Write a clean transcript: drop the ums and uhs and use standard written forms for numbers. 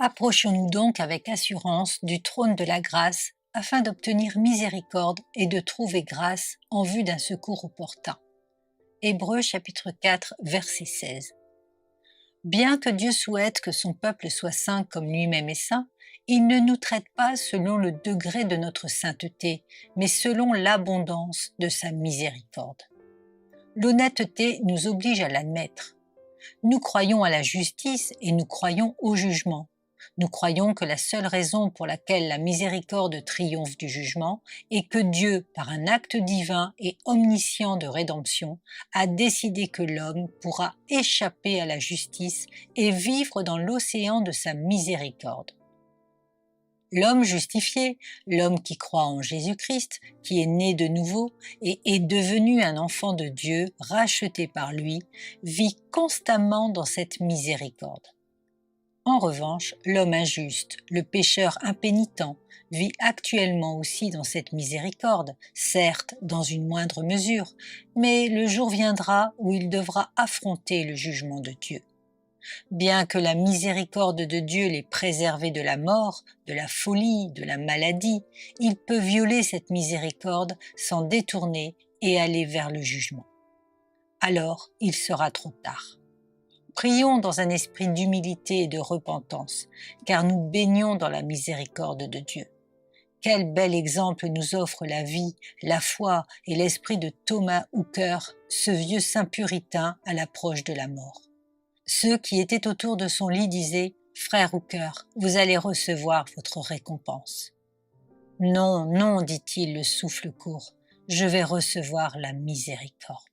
Approchons-nous donc avec assurance du trône de la grâce afin d'obtenir miséricorde et de trouver grâce en vue d'un secours opportun. Hébreux chapitre 4 verset 16. Bien que Dieu souhaite que son peuple soit saint comme lui-même est saint, il ne nous traite pas selon le degré de notre sainteté, mais selon l'abondance de sa miséricorde. L'honnêteté nous oblige à l'admettre. Nous croyons à la justice et nous croyons au jugement. Nous croyons que la seule raison pour laquelle la miséricorde triomphe du jugement est que Dieu, par un acte divin et omniscient de rédemption, a décidé que l'homme pourra échapper à la justice et vivre dans l'océan de sa miséricorde. L'homme justifié, l'homme qui croit en Jésus-Christ, qui est né de nouveau et est devenu un enfant de Dieu, racheté par lui, vit constamment dans cette miséricorde. En revanche, l'homme injuste, le pécheur impénitent, vit actuellement aussi dans cette miséricorde, certes dans une moindre mesure, mais le jour viendra où il devra affronter le jugement de Dieu. Bien que la miséricorde de Dieu l'ait préservé de la mort, de la folie, de la maladie, il peut violer cette miséricorde, s'en détourner et aller vers le jugement. Alors, il sera trop tard. Prions dans un esprit d'humilité et de repentance, car nous baignons dans la miséricorde de Dieu. Quel bel exemple nous offre la vie, la foi et l'esprit de Thomas Hooker, ce vieux saint puritain à l'approche de la mort. Ceux qui étaient autour de son lit disaient « Frère Hooker, vous allez recevoir votre récompense. » « Non, non, dit-il le souffle court, je vais recevoir la miséricorde. »